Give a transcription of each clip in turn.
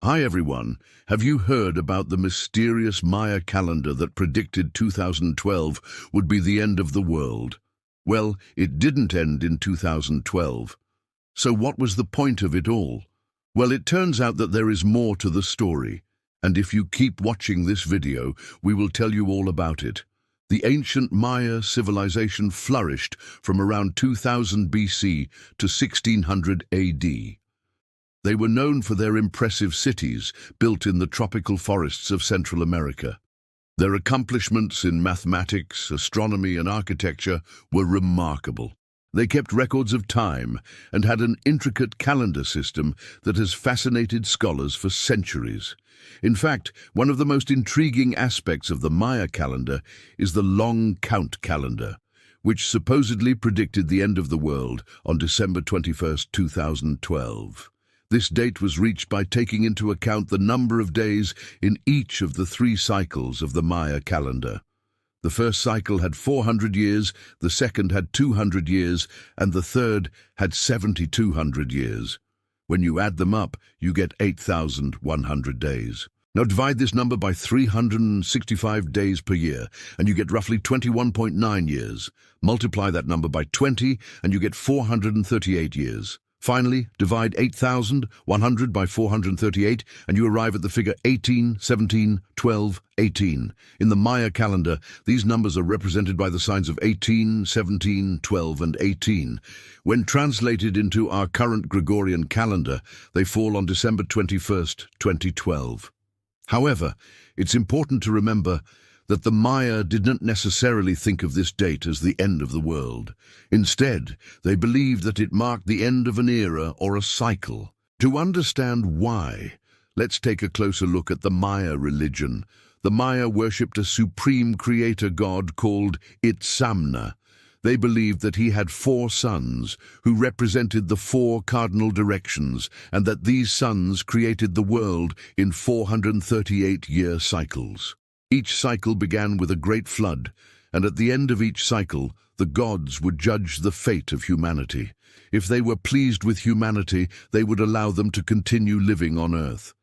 Hi everyone, have you heard about the mysterious Maya calendar that predicted 2012 would be the end of the world? Well, it didn't end in 2012. So what was the point of it all? Well, it turns out that there is more to the story, and if you keep watching this video, we will tell you all about it. The ancient Maya civilization flourished from around 2000 BC to 1600 AD. They were known for their impressive cities built in the tropical forests of Central America. Their accomplishments in mathematics, astronomy, and architecture were remarkable. They kept records of time and had an intricate calendar system that has fascinated scholars for centuries. In fact, one of the most intriguing aspects of the Maya calendar is the long count calendar, which supposedly predicted the end of the world on December 21st, 2012. This date was reached by taking into account the number of days in each of the 3 cycles of the Maya calendar. The first cycle had 400 years, the second had 200 years, and the third had 7,200 years. When you add them up, you get 8,100 days. Now divide this number by 365 days per year, and you get roughly 21.9 years. Multiply that number by 20, and you get 438 years. Finally, divide 8,100 by 438, and you arrive at the figure 18, 17, 12, 18. In the Maya calendar, these numbers are represented by the signs of 18, 17, 12, and 18. When translated into our current Gregorian calendar, they fall on December 21st, 2012. However, it's important to remember that the Maya didn't necessarily think of this date as the end of the world. Instead, they believed that it marked the end of an era or a cycle. To understand why, let's take a closer look at the Maya religion. The Maya worshipped a supreme creator god called Itzamna. They believed that he had 4 suns who represented the 4 cardinal directions, and that these suns created the world in 438-year cycles. Each cycle began with a great flood, and at the end of each cycle, the gods would judge the fate of humanity. If they were pleased with humanity, they would allow them to continue living on Earth.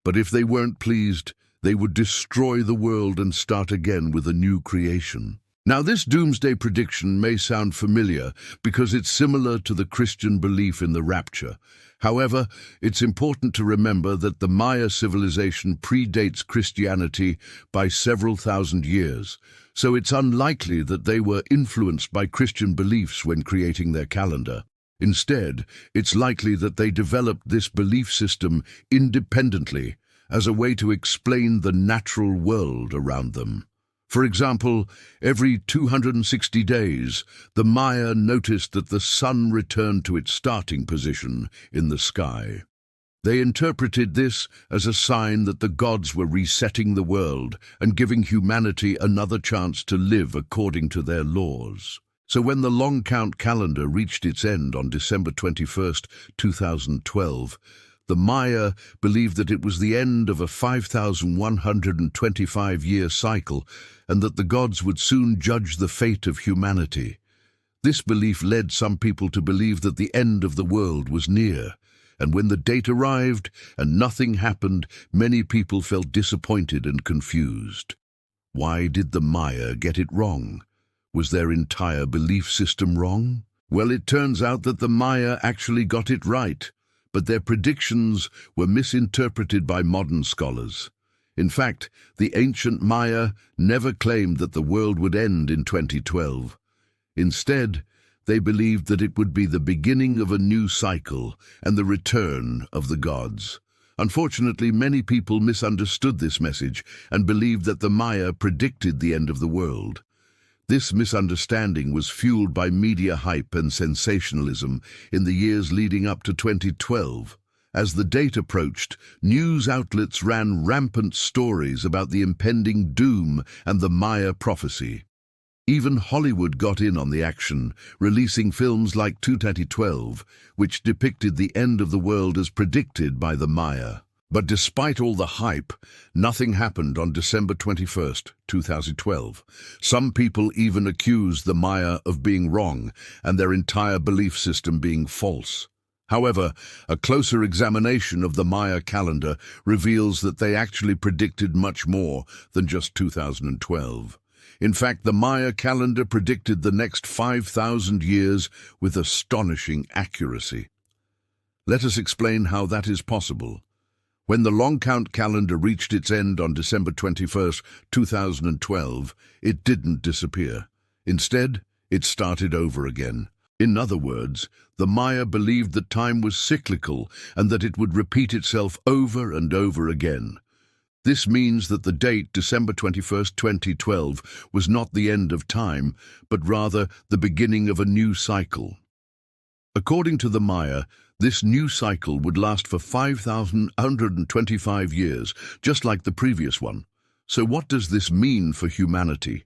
But if they weren't pleased, they would destroy the world and start again with a new creation. Now, this doomsday prediction may sound familiar because it's similar to the Christian belief in the rapture. However, it's important to remember that the Maya civilization predates Christianity by several thousand years, so it's unlikely that they were influenced by Christian beliefs when creating their calendar. Instead, it's likely that they developed this belief system independently as a way to explain the natural world around them. For example, every 260 days, the Maya noticed that the sun returned to its starting position in the sky. They interpreted this as a sign that the gods were resetting the world and giving humanity another chance to live according to their laws. So when the long count calendar reached its end on December 21st, 2012, the Maya believed that it was the end of a 5,125-year cycle and that the gods would soon judge the fate of humanity. This belief led some people to believe that the end of the world was near, and when the date arrived and nothing happened, many people felt disappointed and confused. Why did the Maya get it wrong? Was their entire belief system wrong? Well, it turns out that the Maya actually got it right, but their predictions were misinterpreted by modern scholars. In fact, the ancient Maya never claimed that the world would end in 2012. Instead, they believed that it would be the beginning of a new cycle and the return of the gods. Unfortunately, many people misunderstood this message and believed that the Maya predicted the end of the world. This misunderstanding was fueled by media hype and sensationalism in the years leading up to 2012. As the date approached, news outlets ran rampant stories about the impending doom and the Maya prophecy. Even Hollywood got in on the action, releasing films like 2012, which depicted the end of the world as predicted by the Maya. But despite all the hype, nothing happened on December 21st, 2012. Some people even accused the Maya of being wrong and their entire belief system being false. However, a closer examination of the Maya calendar reveals that they actually predicted much more than just 2012. In fact, the Maya calendar predicted the next 5,000 years with astonishing accuracy. Let us explain how that is possible. When the long count calendar reached its end on December 21st, 2012, it didn't disappear. Instead, it started over again. In other words, the Maya believed that time was cyclical and that it would repeat itself over and over again. This means that the date, December 21st, 2012, was not the end of time, but rather the beginning of a new cycle. According to the Maya, this new cycle would last for 5,125 years, just like the previous one. So what does this mean for humanity?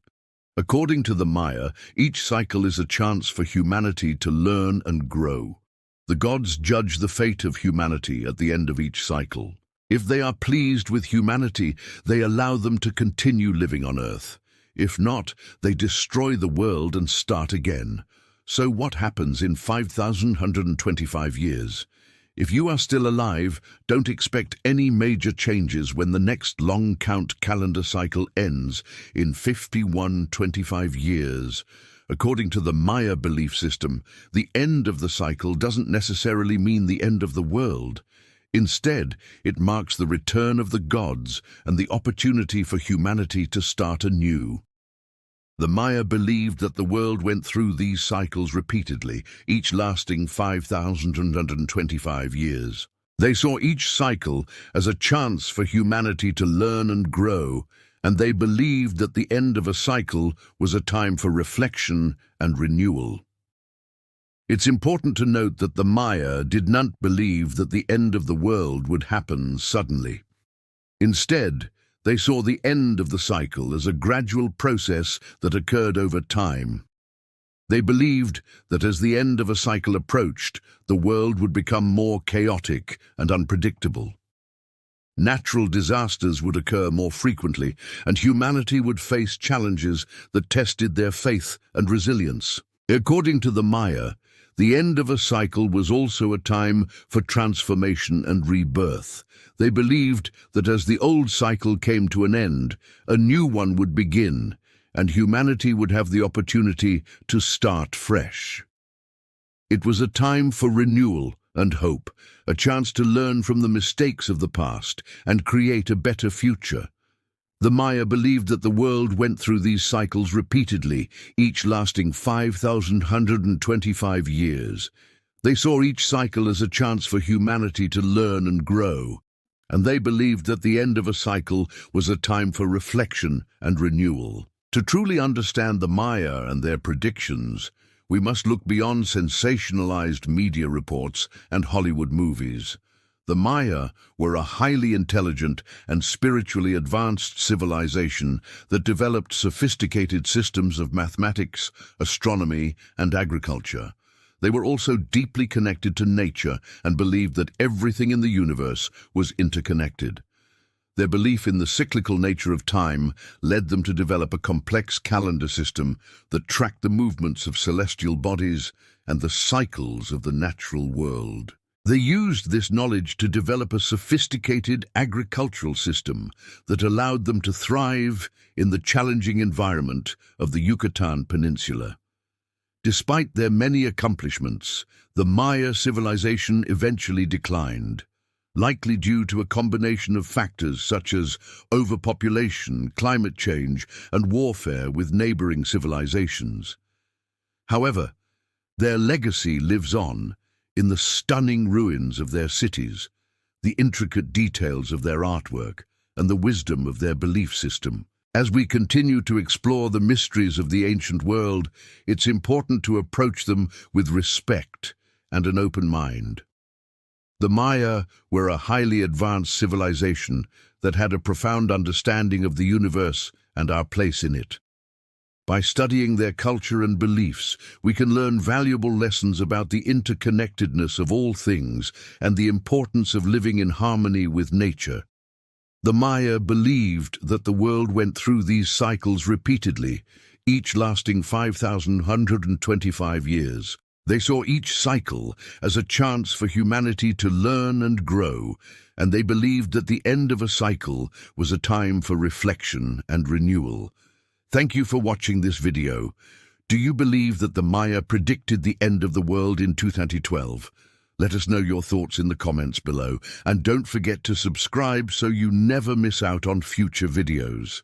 According to the Maya, each cycle is a chance for humanity to learn and grow. The gods judge the fate of humanity at the end of each cycle. If they are pleased with humanity, they allow them to continue living on Earth. If not, they destroy the world and start again. So what happens in 5,125 years? If you are still alive, don't expect any major changes when the next long count calendar cycle ends in 5,125 years. According to the Maya belief system, the end of the cycle doesn't necessarily mean the end of the world. Instead, it marks the return of the gods and the opportunity for humanity to start anew. The Maya believed that the world went through these cycles repeatedly, each lasting 5,125 years. They saw each cycle as a chance for humanity to learn and grow, and they believed that the end of a cycle was a time for reflection and renewal. It's important to note that the Maya did not believe that the end of the world would happen suddenly. Instead, they saw the end of the cycle as a gradual process that occurred over time. They believed that as the end of a cycle approached, the world would become more chaotic and unpredictable. Natural disasters would occur more frequently, and humanity would face challenges that tested their faith and resilience. According to the Maya, the end of a cycle was also a time for transformation and rebirth. They believed that as the old cycle came to an end, a new one would begin, and humanity would have the opportunity to start fresh. It was a time for renewal and hope, a chance to learn from the mistakes of the past and create a better future. The Maya believed that the world went through these cycles repeatedly, each lasting 5,125 years. They saw each cycle as a chance for humanity to learn and grow, and they believed that the end of a cycle was a time for reflection and renewal. To truly understand the Maya and their predictions, we must look beyond sensationalized media reports and Hollywood movies. The Maya were a highly intelligent and spiritually advanced civilization that developed sophisticated systems of mathematics, astronomy, and agriculture. They were also deeply connected to nature and believed that everything in the universe was interconnected. Their belief in the cyclical nature of time led them to develop a complex calendar system that tracked the movements of celestial bodies and the cycles of the natural world. They used this knowledge to develop a sophisticated agricultural system that allowed them to thrive in the challenging environment of the Yucatan Peninsula. Despite their many accomplishments, the Maya civilization eventually declined, likely due to a combination of factors such as overpopulation, climate change, and warfare with neighboring civilizations. However, their legacy lives on in the stunning ruins of their cities, the intricate details of their artwork, and the wisdom of their belief system. As we continue to explore the mysteries of the ancient world, it's important to approach them with respect and an open mind. The Maya were a highly advanced civilization that had a profound understanding of the universe and our place in it. By studying their culture and beliefs, we can learn valuable lessons about the interconnectedness of all things and the importance of living in harmony with nature. The Maya believed that the world went through these cycles repeatedly, each lasting 5,125 years. They saw each cycle as a chance for humanity to learn and grow, and they believed that the end of a cycle was a time for reflection and renewal. Thank you for watching this video. Do you believe that the Maya predicted the end of the world in 2012? Let us know your thoughts in the comments below, and don't forget to subscribe so you never miss out on future videos.